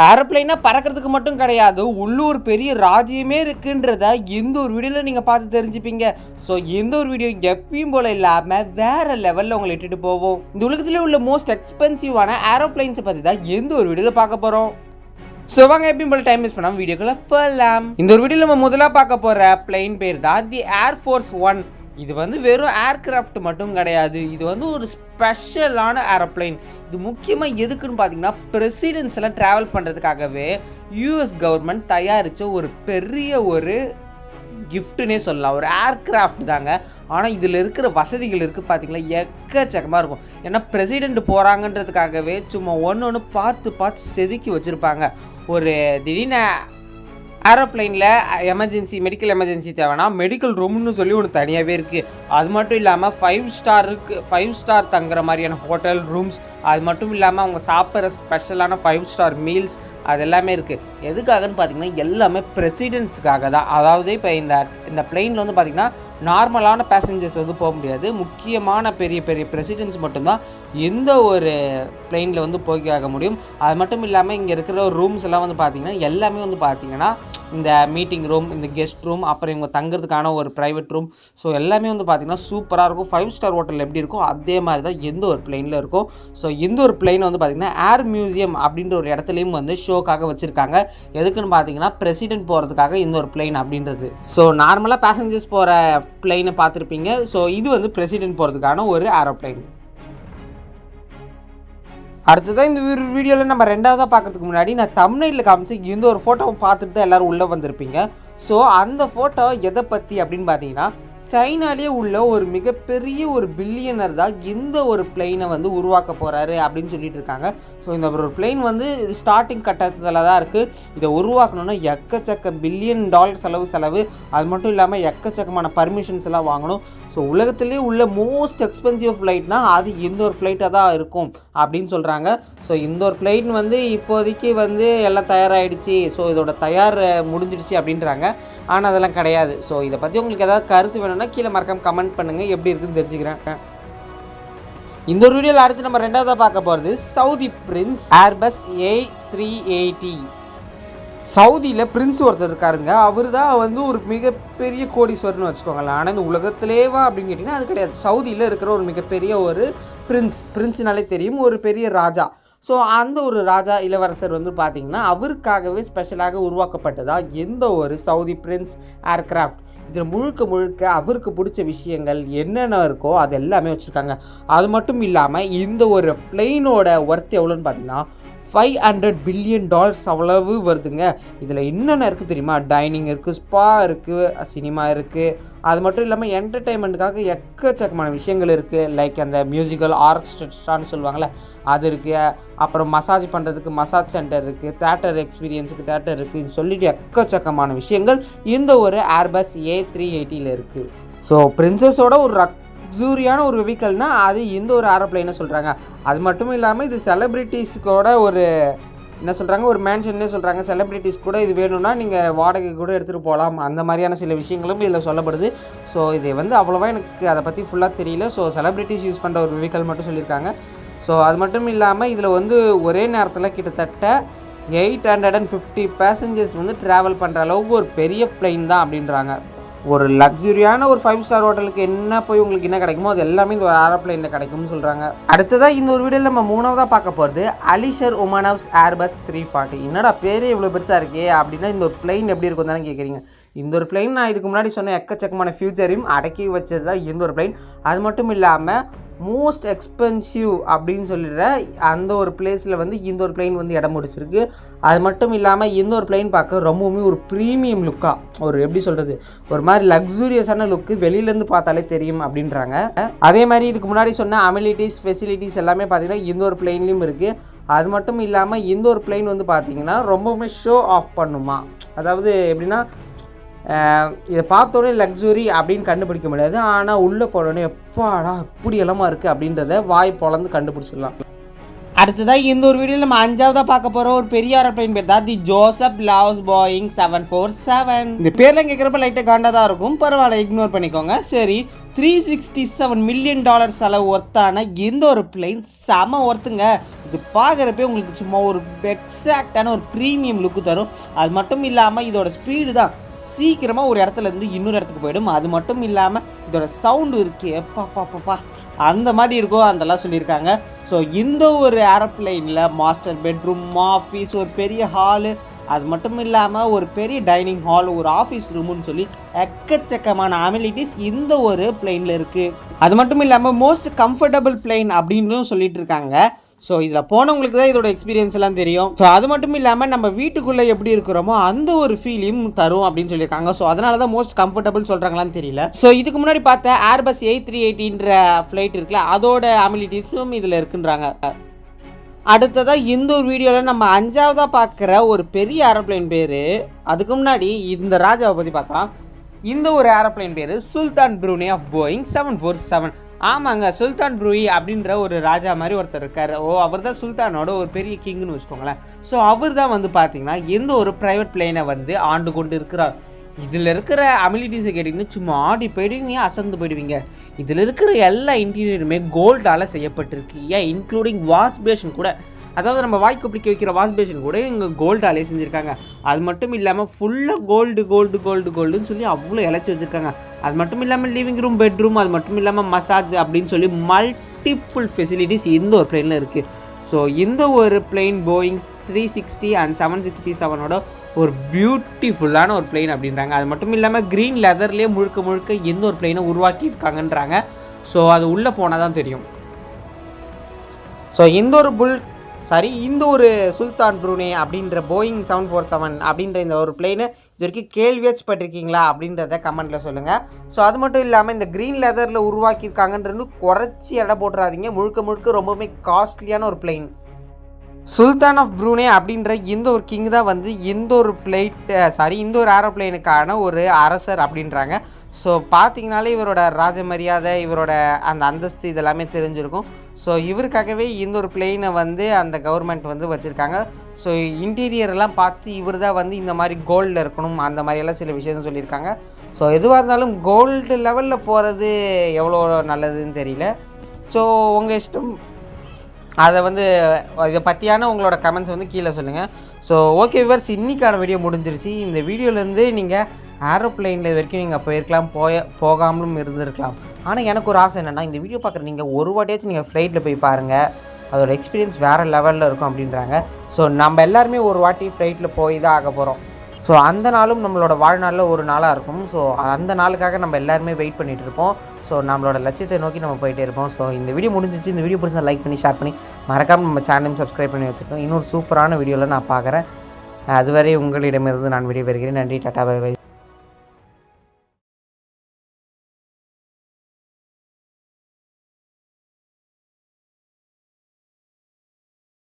ஏரோப்ளைனாக பறக்கிறதுக்கு மட்டும் கிடையாது, உள்ளூர் பெரிய ராஜ்யமே இருக்குன்றத இந்த ஒரு வீடியோவில் நீங்கள் பார்த்து தெரிஞ்சுப்பீங்க. ஸோ இந்த ஒரு வீடியோ எப்பயும் போல் இல்லாமல் வேறு லெவலில் உங்களை இட்டுட்டு போவோம். இந்த உலகத்தில் உள்ள மோஸ்ட் எக்ஸ்பென்சிவான ஏரோப்ளைன்ஸை பற்றி தான் எந்த ஒரு வீடியோவில் பார்க்க போகிறோம். ஸோ வாங்க எப்பயும் போல் டைம் வேஸ்ட் பண்ணாமல் வீடியோக்குள்ளே போகலாம். இந்த ஒரு வீடியோவில் நம்ம முதலாக பார்க்க போகிற பிளைன் பேர் தான் தி ஏர்ஃபோர்ஸ் 1. இது வந்து வெறும் ஏர்கிராஃப்ட் மட்டும் கிடையாது, இது வந்து ஒரு ஸ்பெஷலான ஏரோப்ளைன். இது முக்கியமாக எதுக்குன்னு பார்த்தீங்கன்னா, பிரசிடென்ட்ஸ் எல்லாம் ட்ராவல் பண்ணுறதுக்காகவே யூஎஸ் கவர்மெண்ட் தயாரித்த ஒரு பெரிய ஒரு கிஃப்ட்டுன்னே சொல்லலாம். ஒரு ஏர்கிராஃப்ட் தாங்க. ஆனால் இதில் இருக்கிற வசதிகள் இருக்குது பார்த்தீங்களா, எக்கச்சக்கமாக இருக்கும். ஏன்னா பிரசிடெண்ட் போகிறாங்கன்றதுக்காகவே சும்மா ஒன்று பார்த்து செதுக்கி வச்சுருப்பாங்க. ஒரு திடீர்னு ஏரோப்ளைனில் எமர்ஜென்சி மெடிக்கல் எமர்ஜென்சி தேவைன்னா மெடிக்கல் ரூம்னு சொல்லி ஒன்று தனியாகவே இருக்குது. அது மட்டும் இல்லாமல் 5 ஸ்டார் தங்குற மாதிரியான ஹோட்டல் ரூம்ஸ், அது மட்டும் இல்லாமல் அவங்க சாப்பிட்ற ஸ்பெஷலான 5 ஸ்டார் மீல்ஸ் அது எல்லாமே இருக்குது. எதுக்காகன்னு பார்த்தீங்கன்னா, எல்லாமே பிரசிடென்ட்ஸுக்காக தான். அதாவது இப்போ இந்த பிளெயினில் வந்து பார்த்திங்கன்னா நார்மலான பேசஞ்சர்ஸ் வந்து போக முடியாது. முக்கியமான பெரிய பிரசிடென்ட்ஸ் மட்டும்தான் எந்த ஒரு பிளெயினில் வந்து போக முடியும். அது மட்டும் இல்லாமல் இங்கே இருக்கிற ரூம்ஸ் எல்லாம் வந்து பார்த்திங்கன்னா எல்லாமே வந்து பார்த்திங்கன்னா இந்த மீட்டிங் ரூம், இந்த கெஸ்ட் ரூம், அப்புறம் இவங்க தங்குறதுக்கான ஒரு ப்ரைவேட் ரூம், ஸோ எல்லாமே வந்து பார்த்திங்கன்னா சூப்பராக இருக்கும். 5 ஸ்டார் ஹோட்டல் எப்படி இருக்கும் அதே மாதிரி தான் எந்த ஒரு பிளெயினில் இருக்கும். ஸோ இந்த ஒரு பிளெயின் வந்து பார்த்திங்கன்னா ஏர் மியூசியம் அப்படின்ற ஒரு இடத்துலையும் வந்து ஷோக்காக வச்சுருக்காங்க. எதுக்குன்னு பார்த்தீங்கன்னா, பிரசிடென்ட் போகிறதுக்காக இந்த ஒரு பிளெயின் அப்படின்றது. ஸோ நார்மலாக பேசஞ்சர்ஸ் போகிற பிளெயினை பார்த்துருப்பீங்க. ஸோ இது வந்து பிரசிடென்ட் போகிறதுக்கான ஒரு ஏரோப்ளைன். அடுத்ததான் இந்த வீடியோவில் நம்ம ரெண்டாவதாக பார்க்குறதுக்கு முன்னாடி நான் தம்ப்நெயிலில் காமிச்சு இந்த ஒரு ஃபோட்டோவை பார்த்துட்டு தான் எல்லோரும் உள்ளே வந்திருப்பீங்க. ஸோ அந்த ஃபோட்டோ எதை பற்றி அப்படின்னு பார்த்தீங்கன்னா, சைனாலேயே உள்ள ஒரு மிகப்பெரிய ஒரு பில்லியனர் தான் இந்த ஒரு பிளெயினை வந்து உருவாக்க போகிறாரு அப்படின்னு சொல்லிட்டு இருக்காங்க. ஸோ இந்த ஒரு பிளெயின் வந்து ஸ்டார்டிங் கட்டத்தில் தான் இருக்குது. இதை உருவாக்கணுன்னா எக்கச்சக்க $1 பில்லியன் செலவு. அது மட்டும் இல்லாமல் எக்கச்சக்கமான பர்மிஷன்ஸ் எல்லாம் வாங்கணும். ஸோ உலகத்திலே உள்ள மோஸ்ட் எக்ஸ்பென்சிவ் ஃப்ளைட்னா அது இந்த ஒரு ஃப்ளைட்டாக தான் இருக்கும் அப்படின்னு சொல்கிறாங்க. ஸோ இந்த ஒரு பிளெயின் வந்து இப்போதைக்கு வந்து எல்லாம் தயாராகிடுச்சு, ஸோ இதோட தயார் முடிஞ்சிடுச்சு அப்படின்றாங்க. ஆனால் அதெல்லாம் கிடையாது. ஸோ இதை பற்றி உங்களுக்கு ஏதாவது கருத்து வேணும்னா கீழே மறக்காம கமெண்ட் பண்ணுங்கள், எப்படி இருக்குன்னு தெரிஞ்சுக்கிறேன். இந்த ஒரு வீடியோவில் அடுத்து நம்ம ரெண்டாவதாக பார்க்க போகிறது சவுதி பிரின்ஸ் ஏர்பஸ் A380. சவுதியில் பிரின்ஸ் ஒருத்தர் இருக்காருங்க. அவர் தான் வந்து ஒரு மிகப்பெரிய கோடீஸ்வரர்னு வச்சுக்கோங்களேன். ஆனால் இந்த உலகத்திலேவா அப்படின்னு கேட்டிங்கன்னா அது கிடையாது. சவுதியில் இருக்கிற ஒரு மிகப்பெரிய ஒரு பிரின்ஸ்னாலே தெரியும், ஒரு பெரிய ராஜா. ஸோ அந்த ஒரு ராஜா இளவரசர் வந்து பார்த்திங்கன்னா அவருக்காகவே ஸ்பெஷலாக உருவாக்கப்பட்டதா எந்த ஒரு சவுதி பிரின்ஸ் ஏர்கிராஃப்ட். இதில் முழுக்க அவருக்கு பிடிச்ச விஷயங்கள் என்னென்ன இருக்கோ அது எல்லாமே வச்சுருக்காங்க. அது மட்டும் இல்லாமல் இந்த ஒரு பிளெயினோட ஒர்த் எவ்வளோன்னு பார்த்தீங்கன்னா $500 பில்லியன் அவ்வளவு வருதுங்க. இதில் என்னென்ன இருக்குது தெரியுமா? டைனிங் இருக்குது, ஸ்பா இருக்குது, சினிமா இருக்குது. அது மட்டும் இல்லாமல் என்டர்டெயின்மெண்ட்டுக்காக எக்கச்சக்கமான விஷயங்கள் இருக்குது. லைக் அந்த மியூசிக்கல் ஆர்கெஸ்ட்ரான்னு சொல்லுவாங்கள்ல அது இருக்குது. அப்புறம் மசாஜ் பண்ணுறதுக்கு மசாஜ் சென்டர் இருக்குது, தேட்டர் எக்ஸ்பீரியன்ஸுக்கு தேட்டர் இருக்குது. இது சொல்லிட்டு எக்கச்சக்கமான விஷயங்கள் இந்த ஒரு ஏர்பஸ் A380 இருக்குது. ஸோ பிரின்சஸோட ஒரு லக்ஸூரியான ஒரு வெஹிக்கல்னால் அது இந்த ஒரு ஏரோப்ளைனை சொல்கிறாங்க. அது மட்டும் இல்லாமல் இது செலிப்ரிட்டிஸ்கோட ஒரு என்ன சொல்கிறாங்க, ஒரு மேன்ஷன்னே சொல்கிறாங்க. செலிப்ரிட்டிஸ் கூட இது வேணும்னா நீங்கள் வாடகை கூட எடுத்துகிட்டு போகலாம், அந்த மாதிரியான சில விஷயங்களும் இதில் சொல்லப்படுது. ஸோ இது வந்து அவ்வளோவா எனக்கு அதை பற்றி ஃபுல்லாக தெரியல. ஸோ செலிப்ரிட்டிஸ் யூஸ் பண்ணுற ஒரு வெஹிக்கல் மட்டும் சொல்லியிருக்காங்க. ஸோ அது மட்டும் இல்லாமல் இதில் வந்து ஒரே நேரத்தில் கிட்டத்தட்ட 850 பேசஞ்சர்ஸ் வந்து ட்ராவல் பண்ணுற அளவுக்கு ஒரு பெரிய பிளெயின் தான் அப்படின்றாங்க. ஒரு லக்ஸுரியான ஒரு 5 ஸ்டார் ஹோட்டலுக்கு என்ன போய் உங்களுக்கு என்ன கிடைக்குமோ அது எல்லாமே இந்த ஒரு ஏரோப்ளைனில் கிடைக்கும்னு சொல்கிறாங்க. அடுத்ததாக இந்த ஒரு வீடியோவில் நம்ம மூணாவதாக பார்க்க போகிறது அலிஷர் ஒமானவ்ஸ் ஏர்பஸ் 340. என்னடா பேரே இவ்வளோ பெருசாக இருக்கே அப்படின்னா இந்த ஒரு பிளெயின் எப்படி இருக்கும் தானே கேட்குறீங்க. இந்த ஒரு பிளெயின் நான் இதுக்கு முன்னாடி சொன்ன எக்கச்சக்கமான ஃபியூச்சரையும் அடக்கி வச்சது தான் இந்த ஒரு பிளெயின். அது மட்டும் இல்லாமல் மோஸ்ட் எக்ஸ்பென்சிவ் அப்படின்னு சொல்லிடுற அந்த ஒரு பிளேஸில் வந்து இந்த ஒரு பிளெயின் வந்து இடம் முடிச்சிருக்கு. அது மட்டும் இல்லாமல் இந்த ஒரு பிளெயின் பார்க்க ரொம்பவுமே ஒரு ப்ரீமியம் லுக்காக, ஒரு எப்படி சொல்கிறது, ஒரு மாதிரி லக்ஸூரியஸான லுக்கு வெளியிலேருந்து பார்த்தாலே தெரியும் அப்படின்றாங்க. அதே மாதிரி இதுக்கு முன்னாடி சொன்ன அமிலிட்டிஸ் ஃபெசிலிட்டிஸ் எல்லாமே பார்த்திங்கன்னா இந்த ஒரு பிளெயின்லேயும் இருக்குது. அது மட்டும் இல்லாமல் இந்த ஒரு பிளெயின் வந்து பார்த்திங்கன்னா ரொம்பவுமே ஷோ ஆஃப் பண்ணுமா. அதாவது எப்படின்னா, இதை பார்த்தோன்னே லக்ஸுரி அப்படின்னு கண்டுபிடிக்க முடியாது, ஆனால் உள்ளே போனோடனே எப்பாடா இப்படி எல்லாமா இருக்குது அப்படின்றத வாய் பொளந்து கண்டுபிடிச்சிடலாம். அடுத்ததாக இந்த ஒரு வீடியோவில் நம்ம 5ஆவதாக பார்க்க போகிற ஒரு பெரிய ஏரோப்ளேன் பேர் தான் தி ஜோசப் லவ்ஸ் போயிங் 747. இந்த பேர்லாம் கேட்குறப்ப லைட்டாக காண்டாக தான் இருக்கும், பரவாயில்ல இக்னோர் பண்ணிக்கோங்க. சரி, $367 மில்லியன் செலவு ஒர்த்தான இந்த ஒரு பிளேன் செம ஒர்த்துங்க. இது பார்க்குறப்பே உங்களுக்கு சும்மா ஒரு எக்ஸாக்டான ஒரு ப்ரீமியம் லுக்கு தரும். அது மட்டும் இல்லாமல் இதோட ஸ்பீடு தான் சீக்கிரமாக ஒரு இடத்துலேருந்து இன்னொரு இடத்துக்கு போயிடும். அது மட்டும் இல்லாமல் இதோட சவுண்டு இருக்கே பாப்பா அந்த மாதிரி இருக்கும், அதெல்லாம் சொல்லியிருக்காங்க. ஸோ இந்த ஒரு ஏரோப்ளைனில் மாஸ்டர் பெட்ரூம், ஆஃபீஸ், ஒரு பெரிய ஹாலு, அது மட்டும் இல்லாமல் ஒரு பெரிய டைனிங் ஹால், ஒரு ஆஃபீஸ் ரூமுன்னு சொல்லி எக்கச்சக்கமான அமிலிட்டிஸ் இந்த ஒரு பிளெயினில் இருக்குது. அது மட்டும் இல்லாமல் மோஸ்ட் கம்ஃபர்டபுள் பிளெயின் அப்படின்னு சொல்லிட்டு இருக்காங்க. ஸோ இதில் போனவங்களுக்கு தான் இதோட எக்ஸ்பீரியன்ஸ் எல்லாம் தெரியும். ஸோ அது மட்டும் இல்லாமல் நம்ம வீட்டுக்குள்ளே எப்படி இருக்கிறோமோ அந்த ஒரு ஃபீலிங் தரும் அப்படின்னு சொல்லியிருக்காங்க. ஸோ அதனால தான் மோஸ்ட் கம்ஃபர்டபுள் சொல்கிறாங்களான்னு தெரியல. ஸோ இதுக்கு முன்னாடி பார்த்த ஏர்பஸ் A380 ஃப்ளைட் இருக்குல்ல, அதோட அமிலிட்டிஸும் இதில் இருக்குன்றாங்க. அடுத்ததாக இந்த ஒரு வீடியோவில் நம்ம 5ஆவதாக பார்க்குற ஒரு பெரிய ஏரோப்ளைன் பேர், அதுக்கு முன்னாடி இந்த ராஜாவை பற்றி பார்த்தா, இந்த ஒரு ஏரோப்ளைன் பேர் சுல்தான் ப்ரூனே ஆஃப் போயிங் 747. ஆமாங்க, சுல்தான் ப்ரூயி அப்படின்ற ஒரு ராஜா மாதிரி ஒருத்தர் இருக்கார். அவர் தான் சுல்தானோட ஒரு பெரிய கிங்குன்னு வச்சுக்கோங்களேன். ஸோ அவர் தான் வந்து பார்த்திங்கன்னா எந்த ஒரு ப்ரைவேட் பிளேனை வந்து ஆண்டு கொண்டு இருக்கிறார். இதில் இருக்கிற அமிலிட்டிஸை கேட்டிங்கன்னா சும்மா ஆடி போயிடுவீங்க, அசந்து போயிடுவீங்க. இதில் இருக்கிற எல்லா இன்டீரியருமே கோல்டால் செய்யப்பட்டிருக்கு, ஏன் இன்க்ளூடிங் வாஷ் பேஷன் கூட. அதாவது நம்ம வாய்க்கு பிடிக்க வைக்கிற வாஷ் பேஷன் கூட இங்கே கோல்டாலே செஞ்சுருக்காங்க. அது மட்டும் இல்லாமல் ஃபுல்லாக கோல்டுன்னு சொல்லி அவ்வளோ இழைச்சி வச்சுருக்காங்க. அது மட்டும் இல்லாமல் லிவிங் ரூம், பெட்ரூம், அது மட்டும் இல்லாமல் மசாஜ் அப்படின்னு சொல்லி மல்டிப்புள் ஃபெசிலிட்டிஸ் இந்த ஒரு பிளேனில் இருக்குது. ஸோ இந்த ஒரு பிளேன் போயிங் 360 அண்ட் 767ஓட ஒரு பியூட்டிஃபுல்லான ஒரு பிளேன் அப்படின்றாங்க. அது மட்டும் இல்லாமல் க்ரீன் லெதர்லேயே முழுக்க எந்த ஒரு பிளேனை உருவாக்கியிருக்காங்கன்றாங்க. ஸோ அது உள்ளே போனால் தான் தெரியும். ஸோ இந்த ஒரு சுல்தான் ப்ரூனே அப்படின்ற போயிங் 747 அப்படின்ற இந்த ஒரு பிளேனு இது வரைக்கும் கேள்வியப்பட்டிருக்கீங்களா அப்படின்றத கமெண்ட்டில் சொல்லுங்கள். ஸோ அது மட்டும் இல்லாமல் இந்த க்ரீன் லெதரில் உருவாக்கியிருக்காங்கன்றது குறைச்சி எடை போட்டுறாதீங்க, முழுக்க ரொம்பவுமே காஸ்ட்லியான ஒரு பிளேன். சுல்தான் ஆஃப் ப்ரூனே அப்படின்ற இந்த ஒரு கிங் தான் வந்து இந்த ஒரு ஏரோப்ளைனுக்கான ஒரு அரசர் அப்படின்றாங்க. ஸோ பார்த்தீங்கனாலே இவரோட ராஜ மரியாதை, இவரோட அந்த அந்தஸ்து இதெல்லாமே தெரிஞ்சிருக்கும். ஸோ இவருக்காகவே இந்த ஒரு பிளெயினை வந்து அந்த கவர்மெண்ட் வந்து வச்சுருக்காங்க. ஸோ இன்டீரியரெல்லாம் பார்த்து இவர் தான் வந்து இந்த மாதிரி கோல்டில் இருக்கணும், அந்த மாதிரியெல்லாம் சில விஷயம் சொல்லியிருக்காங்க. ஸோ எதுவாக இருந்தாலும் கோல்டு லெவலில் போகிறது எவ்வளோ நல்லதுன்னு தெரியல. ஸோ உங்கள் இஷ்டம். அதை வந்து இதை பற்றியான உங்களோட கமெண்ட்ஸ் வந்து கீழே சொல்லுங்கள். ஸோ ஓகே வியூவர்ஸ், இன்றைக்கான வீடியோ முடிஞ்சிருச்சு. இந்த வீடியோலேருந்து நீங்கள் ஏரோப்ளைனில் இது வரைக்கும் நீங்கள் போயிருக்கலாம், போகாமலும் இருந்திருக்கலாம். ஆனால் எனக்கு ஒரு ஆசை என்னென்னா, இந்த வீடியோ பார்க்குற நீங்கள் ஒரு வாட்டியாச்சும் நீங்கள் ஃப்ளைட்டில் போய் பாருங்கள், அதோட எக்ஸ்பீரியன்ஸ் வேறு லெவலில் இருக்கும் அப்படின்றாங்க. ஸோ நம்ம எல்லாருமே ஒரு வாட்டி ஃப்ளைட்டில் போய் தான் ஆக போகிறோம். ஸோ அந்த நாளும் நம்மளோட வாழ்நாளில் ஒரு நாளாக இருக்கும். ஸோ அந்த நாளுக்காக நம்ம எல்லாருமே வெயிட் பண்ணிகிட்டு இருப்போம். ஸோ நம்மளோட லட்சியத்தை நோக்கி நம்ம போயிட்டே இருப்போம். ஸோ இந்த வீடியோ முடிஞ்சிச்சு. இந்த வீடியோ பிடிச்சா லைக் பண்ணி, ஷேர் பண்ணி, மறக்காமல் நம்ம சேனலையும் சப்ஸ்கிரைப் பண்ணி வச்சுக்கோங்க. இன்னொரு சூப்பரான வீடியோவில் நான் பார்க்குறேன். அதுவரை உங்களிடமிருந்து நான் விடைபெறுகிறேன். நன்றி, டாடா, பை பை.